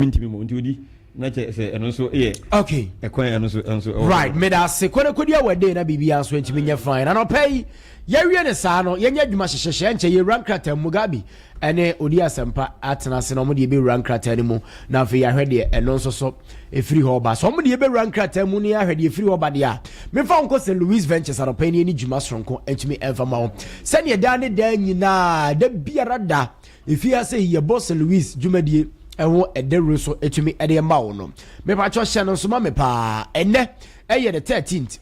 minti mo ntudi na che se eno so okay ekwan eno so right me da se kwana kodi awade na bibia so ntimi nya fine na no pay ye wie ne saa no ye nya adwuma hyehyehye nche ye rank krata mugabi ene odi asempa atena se no mo de be rank krata ni mu na fe ya hwede eno so efiri ho ba so mo de be rank krata mu ni ya hwede efiri ho ba de a me fa nko se Louis Ventures no pay ni dwuma sonko ntimi enfa ma ho se ne da ne da nyina da biara da efi ase ye boss Louis dwumadie ewo edere so etumi ede ma wo no me pa cho hye no so ma me pa enne eye the 13th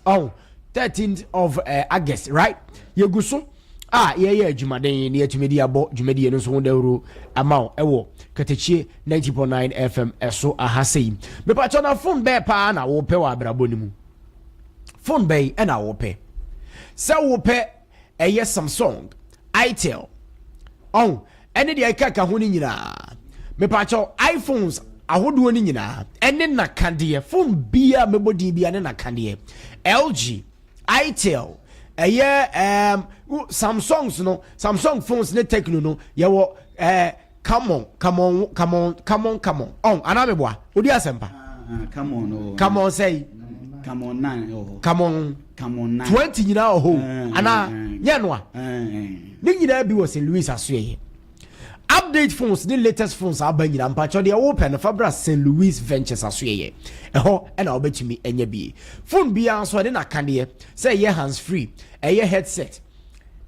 of August, right? Ye guso ye adwumaden ne etumi di abo dwumadi no so ho Dawuro ama ewo Katakyie 90.9 FM eso ahasei me pa cho na phone be pa na wo pe wa abrabo ni mu phone be e na wo pe se wo pe eye Samsung Itel ene de akaka ho ni nyina me pa cho iPhones ahodo ni nyina ene na kande phone bia mebodi bia ne na kande LG Itel Samsungs no Samsung phones ne Tecno no ye wo come on anameboa odi asempa come on say come on 9 come on 20 nyina ana nye no ni nyina bi wo se Louis Asue update phones the latest phones abanyina mpacho de open Fabra St. Louis Ventures Asue eho na obetumi enya bi phone bia so de na kane say ye hands free headset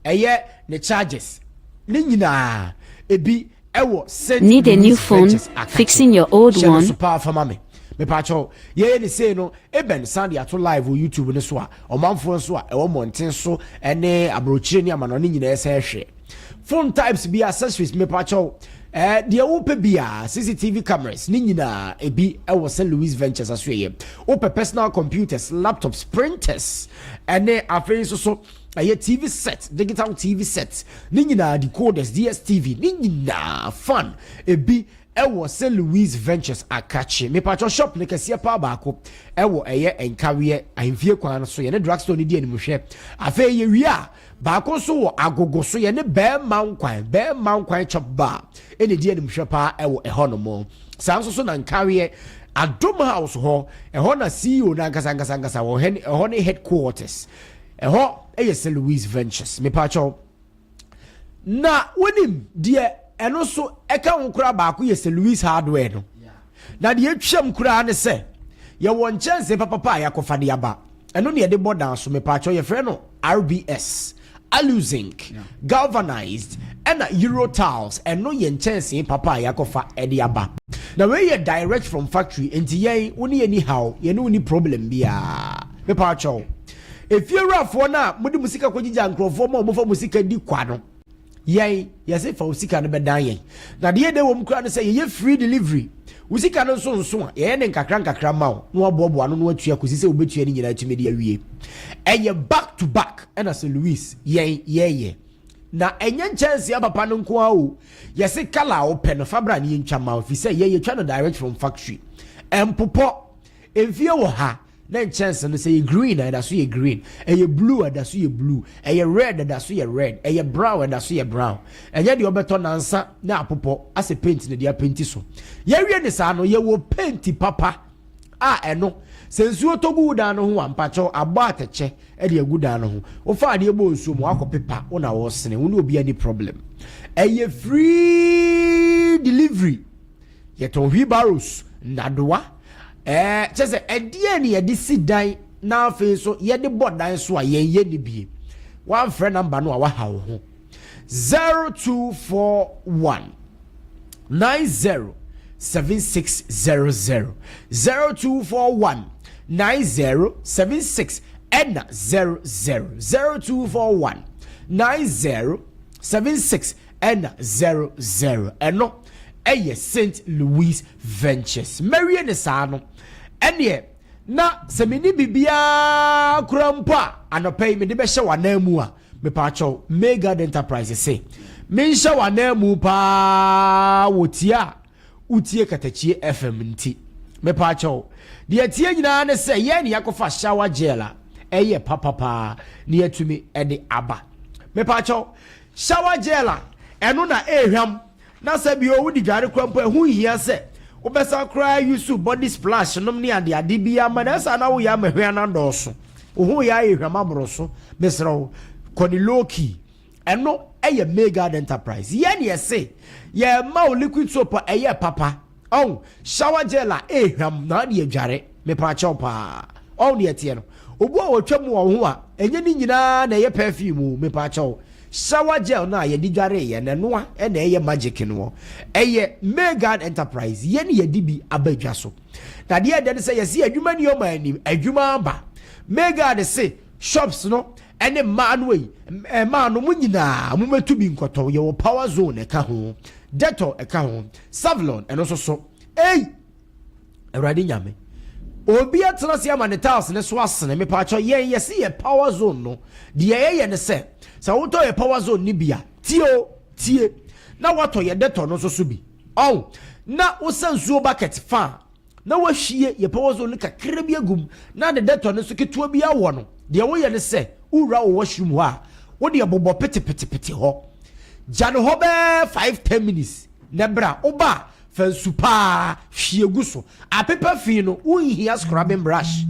ne charges ni nyina ebi ewo St. Need a new phone fixing your old one super for mama me pacho ye ni say no eben Sunday ato live on YouTube ne so a omanfo so a ewo monten so ene abrochire ni amano ni nyina ese hwe phone types be accessories me pacho de ope bia CCTV cameras ni nyina ebi ewo St. Louis Ventures Asue ope personal computers laptops printers ene afei so TV set digital TV set ni nyina decoders DSTV ni nyina fan ebi ewo St. Louis Ventures Akache me pacho shop ne kese pa baako ewo enkawe ahemfie kwan so ye ne drugstore ni di animhwe afei ye wia baako so wo agogo so ye ne be man kwan chop bar ene di animhwe pa ewo ehonomo sanso so na nkawe Adom House ho eho na CEO na nkasa wo eho ne headquarters eho St. Louis Ventures me pacho na wonim die eno so eka nkura baako ye St. Louis hardware no na de atwam kura ne se ye won chance papa ya kofa de aba eno ne de bodan so me pa cho ye frɛ no RBS Aluzinc galvanized and Euro tiles eno ye chance papa ya kofa de aba na we ye direct from factory enti ye woni anyhow ye no ni problem bia me pa cho if you rafo na mudi musika kwagija nkrofo ma omofa musika di kwa no yase fa usika no bedan yen na de de wom kra no say ye free delivery usika no so a ye ne nkakra ma wo no abobo ano no atua kosi se obetua ni nyina tumi de awie eye back to back and St. Louis ye na enye chance ya papa no nko a o yase kala open Fabra ni ntwa ma fi say ye twa no direct from factory empopo enfie wo ha na chance no say green and that's green blue and that's blue red and that's red brown and that's brown and ya de obeto nansa na apopo as a paint na dia paint so ye wie ne sa no ye wo paint papa eno sensuo togu da no ho ampacho abo ateche e de aguda no ho wo fa de bo nsuo mo akopepa wo na wo sene wo ne obi any problem free delivery ye to wheelbarrows nadoa chese edie ne ye de sidan na afi so ye de bodan so a ye ni bie one friend number no a wa ha wo ho 0241 90 7600 0241 90 76 and 00 0241 90 76 and 00 eno St. Louis Ventures Marie ne sa no ene na semini bibia krampa anopai me de be hye wanamu a me pa cho mega enterprise say me hye wanamu pa wotia utie Katakyie FM nti me pa cho de tie nyina ne say ye ne yakofa shower gel a eye papa ne atumi ede aba me pa cho shower gel a eno na ehwam na sabi o wudi gare krampa hu hia se obesa cry use body splash nom ne ade ade bia ma na sa na wo ya mahwe na ndoso wo ya ehwama broso mesro koni loki eno eye mega enterprise ye ne say ye ma liquid soap eye papa oh shower gel ehwam na de adware me pa cha pa oh ne tie no obu a wotwam wo ho a enye ni nyina na eye perfume me pa cha shower gel na ye di dware ye na no a na eye magic no eye mega enterprise ye ne ye di bi abadwa so na de de say ye si adwuma ni o ma anim adwuma ba mega de say shops no ene man we man no munyina mumetu bi nkoto ye wo power zone eka ho Dettol eka ho Savlon eno so Eradi nyame obi atena se amanitas ne so asene me pa cho ye se ye power zone no de ye ne se sa woto ye power zone ni bia tie na wato ye Dettol no so bi na osansuo bucket fa na wahwie ye power zone ka krebi agum na de Dettol no so ketua bia wo no de wo ye ne se ura wo washroom ho a wo de bobo pete ho jano ho be 5-10 minutes nebra oba fan super hwiegu so a paper fi no wo hia scrubbing brush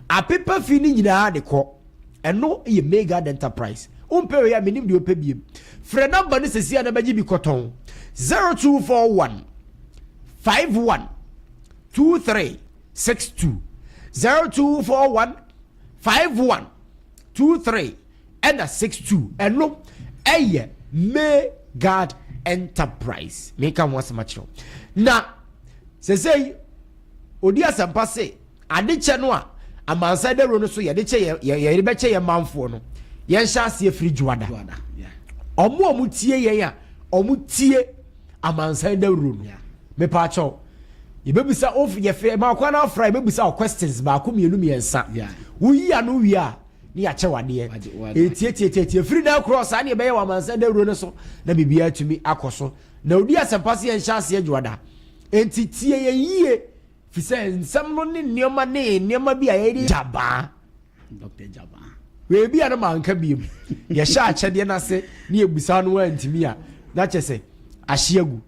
a paper fi ni nyina de ko eno ye mega enterprise umpe ya minim de opebiem frɛ number ne sesi na bagi bi koton 0241 51 2362 0241 51 23 and 62 eno eye mega enterprise make am once much na say odi asampa say ade che no a Amansan Dawuro no so ye de che ye be che ye manfo no ye hya ase afiri juada omo tie ye ya omo tie Amansan Dawuro no me pa cho ye bebisa of ye fe ma kwa na afra ye bebisa questions ba ko mienu miensa wo yi anu wi a ni ya che wade tie free na cross ani be ye Amansan Dawuro no so na bibia tumi akoso na odi asampa se ye hya ase juada enti tie ye yie fi se nsam no ne nioma bi a ye jaba Dr. Jaba we bi ana manka biem ye hya akyede na se ne ebusa no antimi a na che se ahyeagu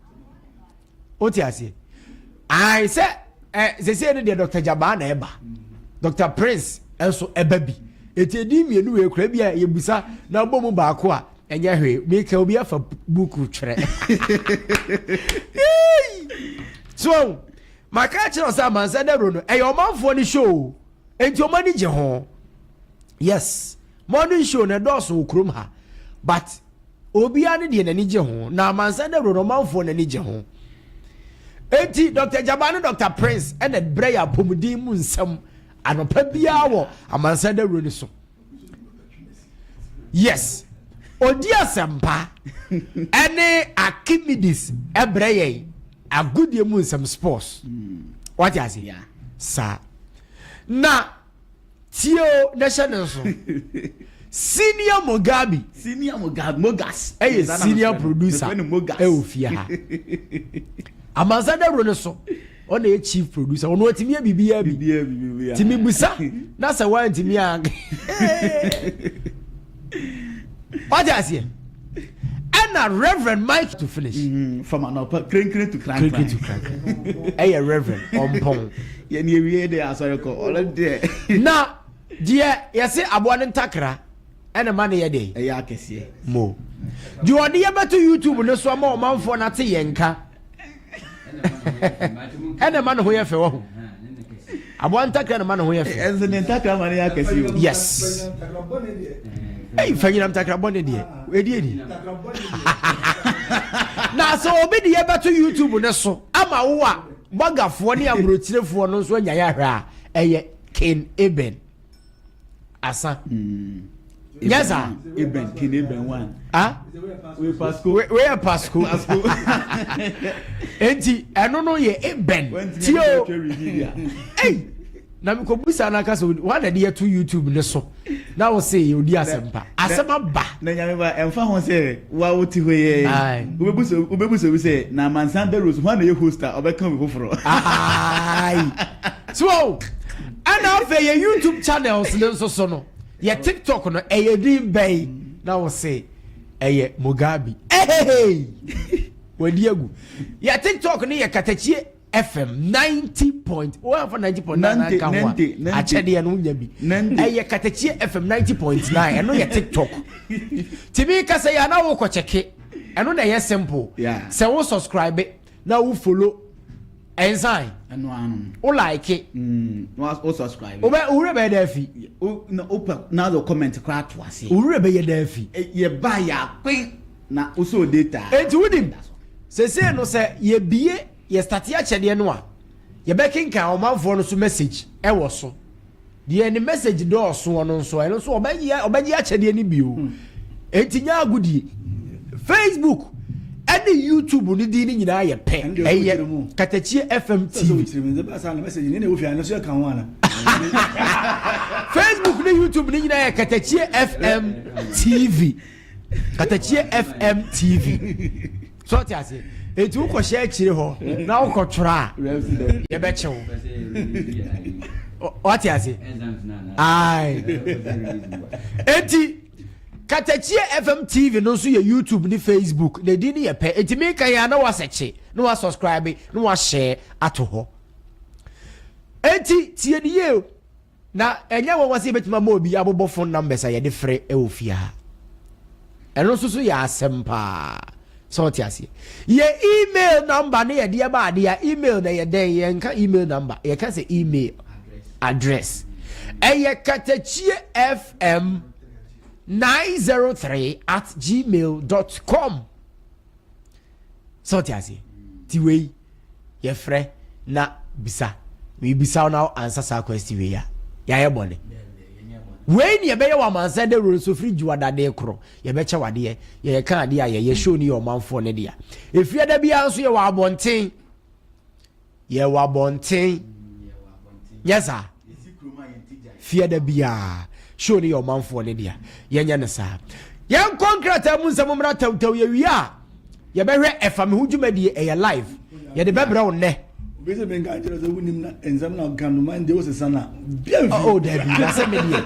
oti ase ai se se ne de Dr. Jaba na eba Dr. Prince enso eba bi etedi mienu we kura bi a ye busa na bomu ba ko a enye hwe me ka obi afa buku twere so maka chiro sa Amansan Dawuro no eyo manfo ni show enti o mani je ho yes morning show na doso okrom ha but obi ane de nani je ho na Amansan Dawuro no manfo nani je ho enti Dr. Jaba no Dr. Prince and the breya pomudi mu nsam anopa bia wo Amansan Dawuro ni so yes odi asempa ene akimidis ebreye a good year some sports. What you say? Yeah. Sa na Tio national so Senior Mogabi Mogas senior producer Fie ha Amansan Dawuro so on the chief producer on what me bibia bi timi busa na sa wan timi an what you say? And a Reverend Mike to finish. From an upper crank to crank. Hey, Reverend Ompong. Yeah, near there, as I call all of there. Now, dear, yes, I want to takra and a money a day. A yakesi. Mo. Do you want to to YouTube no so more man for not yenka? And a man who have for I want to takra a man who have as an entire money yakesi. Yes. Hey, fanya mtakra bone die. We die ni. Na so obi de yeba to YouTube ne so. Ama wo a bagafo ne abrotire no so anya ya hwa eye Ken Eben. Asa. Yes sir. Eben Ken Eben one. Ah? We Pasco. We are Pasco. Enti eno no ye Eben. Tio. Hey. Na me ko busa na kasa one dey to YouTube ne so na wo say odi asempa asema ba na nyame ba emfa ho say wa woti ho ye obebuso say na Amansan Dawuro so na ye hoster obeka me foforo ai so and afa ye YouTube channels ne so no ye TikTok no e ye din bay na wo say Mogabi hey wadi agu ye TikTok ne ye Katakyie FM 90.1 for 90.9 kamwa achede no nya bi eye Katakyie FM 90.9 eno ye TikTok tibi ka say ya na wo ko cheke eno na ye simple say wo subscribe na wo follow ensign eno anu wo like wo subscribe wo re be da fi na open na the comment kra to ase wo re be ye da fi ye ba ya kwen na wo so data enti wudim say no say ye bie ye start ya chede no a ye be kinka omanfo no so message e wo so de any message do so no so eno so obaji ya chede ni bio entinya agudi Facebook and YouTube ni di ni nyina ye pe eye Katakyie FM TV Facebook ni YouTube ni nyina ye Katakyie FM TV Katakyie FM TV so ti ase eti wo ko share chire ho na wo ko twra ye be chewo what you say ai eti Katakyie FM TV no so ye YouTube ni Facebook na di ni ye pe eti me kan ya na wa search na wa subscribe na wa share ato ho eti tie ni ye na enya wo wase betima ma obi abobo phone numbers a ye de frɛ e ofia eno so ya asempa so what you say ye email number na ye de ba de ya email na ye den ye nka email number ye can say email address eye KatakyieFM 903@gmail.com so what you say tiwe ye frɛ na bisa we bisa now answer sa question we ya ye bone when ye be ye Amansan de ro so free juada de kro ye be che wade ye kan ade ye show ni your manfo ne dia efia da bia nso ye wa abonten yes sir fia da bia show ni your manfo ne dia ye nya ne sa ye concrete amunsam mra tawtaw ye wi a ye be hwe efam hu dwumadi e ye live ye de bebra wo ne Bese benga njero ze wunim na enzam na ganu man de wose sana bien oh da bi na se me die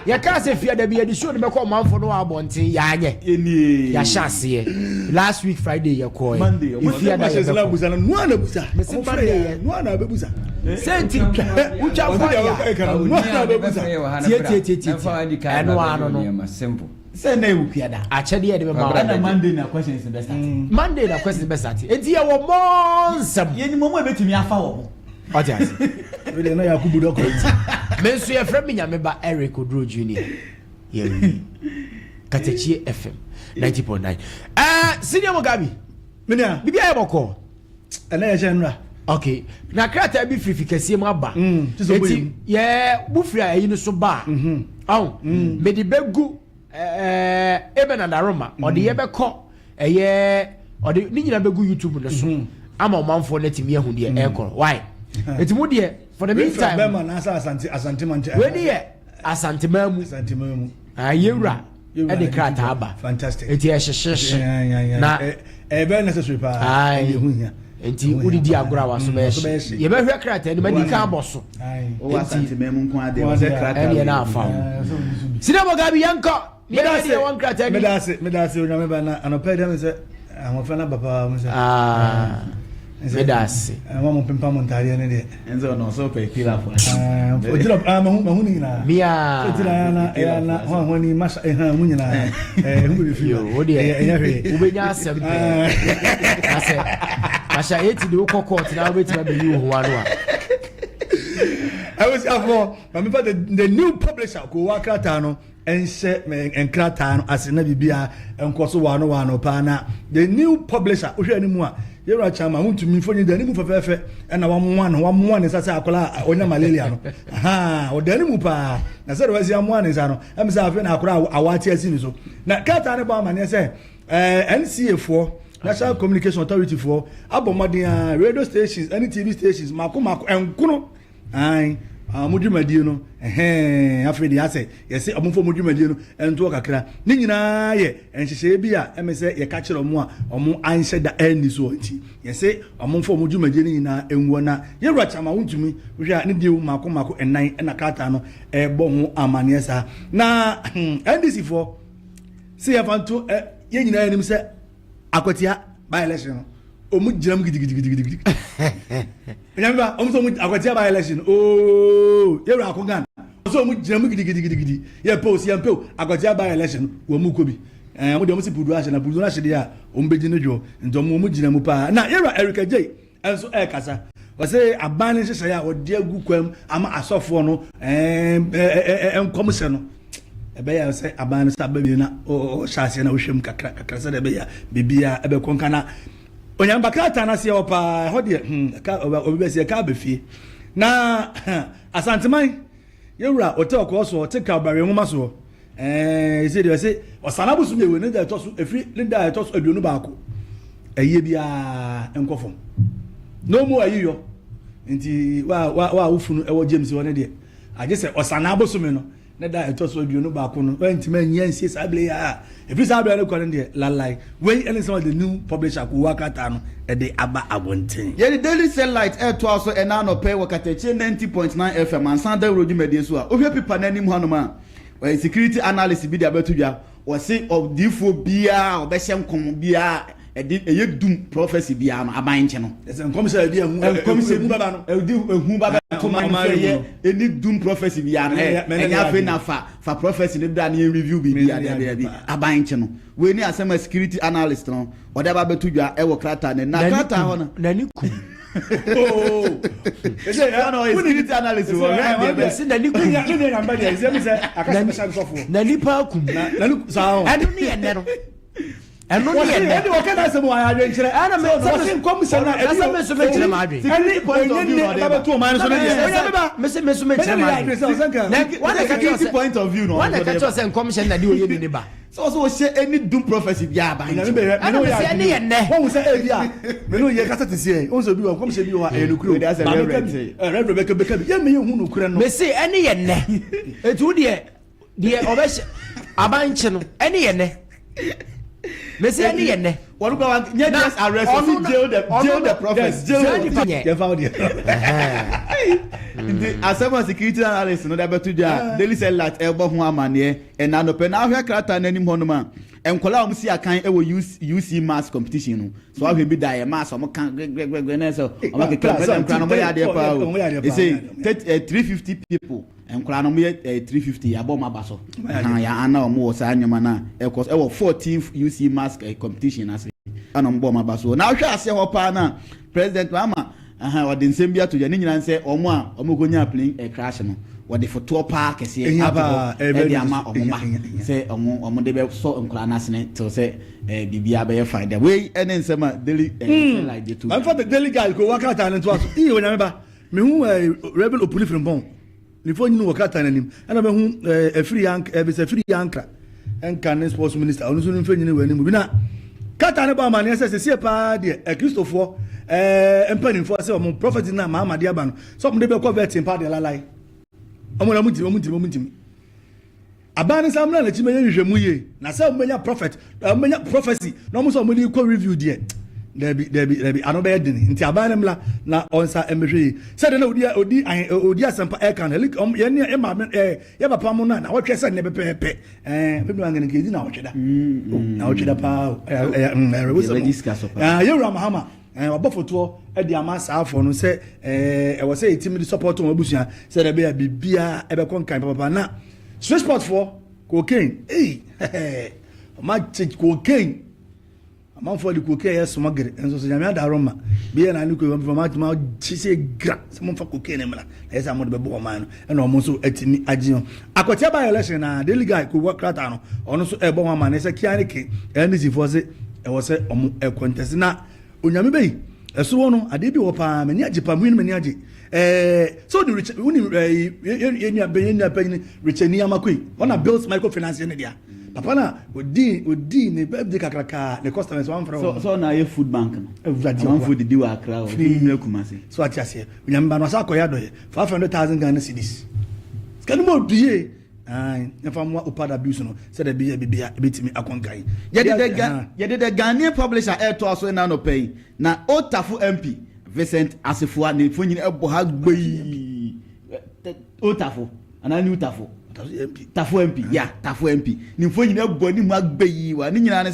ye ka se fia da bi de show de be ko manfo no abonten ya anye eni ya chance last week Friday ye ko Monday fia da ye na busa no ana busa me se Monday no ana be busa senti ucha kwa ya no ana be busa tie eno ano no simple say na ewu piada achede ye de be ma na Monday na questions best start Monday na questions best start enti ye wo monsam ye ni momo betimi afa wo ojas we na Yakubu do ko me so ye frɛ me nyame ba Eric Odro Junior ye Katakyie FM 90.9 senior Mugabi menia bibia ye boko ana ye chenra okay na krata bi frifikasie mu aba enti ye bufri ayi no so ba me di begu ebe na daroma odi ye beko odi ni nyina begu YouTube no so ama omanfo na timi ehu de ekoro why eti mu de for the meantime be ma na asante man we ni ye asante mamu ayewura e de krata aba fantastic eti e hyehyehye na be necessary pa ehu hia enti udi di agora wa so be ye be hwe krata ni madi ka boso o asante mamu nko ade o se krata e na afa sina Mugabi yanko me dase onyame ba na anopa dem se amofa na papa mo se me dase mo pempa mo ntare ne de enzo no so pe kila fo o dilo mahu ni na mia so tira na ho ni masha mu nyina hu be fi yo o de ubenya asempe ase masha eti de kokot na obeti ba be yi ho anu a I was for the new publisher ko wakrata no ense enkrata no asena bibia enkoso wano pa na the new publisher ohwe animu a yero chama huntumi fonyi da animu fefefe na wamwa ne sasa akola onya malaria no o da animu pa na se wasi amwa ne sa no emsa afi na akora awati asi ni so na krata ne ba mane se NCA for National Communication Authority for abomodin radio stations any TV stations mako enkuno ai mudwumadie no afredi ase yesi omfo mudwumadie no ento kakra ni nyina ye enhyehye bi a emese ye ka kire omo a omo anhye da ani so anti yesi omfo mudwumadie ni nyina enwo na ye rachama wuntumi hwe ne die mako enan na kata no ebo ho amane sa na NDC for see afanto ye nyina anim se akwatia by election omu jinam gidi nyamba omu so mu akwati aba election oh yero akogan so omu jinam gidi ye post ye pe akwati aba election wo mu ko bi mo de omu si pudu ahye na pudu na hye dia omu beji no jo nto omu jinam pa na yero Erica J enso kasa wase abane hye ya odi agu kwam ama asofo no enkom se no ebe ya se abane sa ba bi na o hyase na wo hwem kakra se de be ya bibia ebe konkana onyamba krata na se opa ho de ka obi se ka be fie na asanteman yewura hotel ko so tika bare nwoma so ise de se osana busu me we ne da to so efri ne da to so aduonu ba ko eye bia enkofom no mo ayiyo nti wa ufunu ewo James won de aje se osana busu me no ne da to so aduonu ba ko no enti man yansie sable ya efri sable ne ko ne de lalai we any some of the new publisher ko wakata no e de aba abonten ye the daily satellite air to also e na no pay Katakyie 90.9 FM Amansan Dawuro dwumade so a ohwe pipa nanim hanoma we security analyst bi de abatudwa we say of difo bia obehye nkom bia eye dum prophecy bia no aban nche no ese nkom se bia nkom se mu baba no ehu baba to man say any dum prophecy bia no enya fe na fa prophecy ne bia na review bia aban nche no we ni asema security analyst no oda ba betudwa e wo krata ne na krata ho na ni ku oh ese ya no security analyst wo me se na ni ku ya ne namba dia ese me se akasa special sofo na nipa kum na ni sao anu ni ene no eno ni ene ene wo kana se mo ayadwe nkyere ana me se nkom se na asa me so me kyere ma adwe any point of view na ba to man so na me so me kyere ma adwe na point of view no one ka cho se nkom se na di oye ni ba so she any doom prophecy bia ba ana me se ene ene won se e bia me no ye kasa te se won so bi won kom se bi wa e no kuro red Rebecca bi ye me ye hu no kuro no me se ene ye ne etu de obeshe abanche no ene ye ne me say any ene what go just arrest jail the prophet jail you found it the asema security analyst no da betudwa daily satellite ebo ho amane and na no pe na ahwe krata nanim ho no ma enkola om si akan e wo UC mass competition no so ahwe bi da ye mass om kan gregregre na so om ke kran no ya de pa e say 350 people enkola no me 350 ya bom abaso ya ana om wo sa anyoma na e 14th UC mass competition as ana mbom abaso na ahwe ase ho pa na president mama what the same bia to the nyina say omo go nya playing a crash no what the photo park say aba e ama omo say omo de be so nkura na sene to say bibia be find the way any nsema daily like the two I'm for the daily guy go work out and to us e wona me ba me hu rebel opuli from bon ni fo nyinu work out anim ana me hu free yank be say free yankra enkan sports minister onu so nfa nyinu wani mu bi na kata ne ba ma ne se pa de Christopher empani for say omo prophet na ma de aba no so omo de be convert in pa de lalai omo na mutim abane samna na chime yehwehwemu ye na say omo nya prophet omo nya prophecy na omo so omo dey ko review there debi ano be edin nti abane mla na onsa emehwe say na odi asempa e kan ye ne e ma ye papa mo na wo hwe say ne pepepe pepe angene ke di na wo tweda na wo tweda pa ye Ramahama wabofoto e di amasa afo no se e wo say team di support on abusuan se de be bibia e be konkan papa na Swiss sport for cocaine ma check cocaine am for the cocaine yes smuggle enso so nyame da roma be na ni ko ma chise gra se mo fa cocaine mla e sa mo de be bo man no na mo so atimi agin akotia ba election na daily guy ko work rata no ono so e bo man se kiane ke NDC for se e wo se omo e contest na onyame bei eso wono ade bi wo pa mani age pa mu ni mani age so the rich uni yenya benyenya penny richeni amakoi ona build microfinance ne dia papa na odi ne birthday kakraka the customers one from so na ye food bank no one food di wa akra o ni kumase so ati ase onyame ba no asa akoya do 500,000 Ghana cedis skani mo duye never more upad abuse no said the bibia ebetimi akonkai ye did the Ghanaian publisher air to also na no pay na Otafu MP Vincent Asifua ne fonyin ebo ha gbe Otafu anani Otafu Tafu MP ya Tafu MP ne fonyin ebo ni mu agbe yi wa ni nyina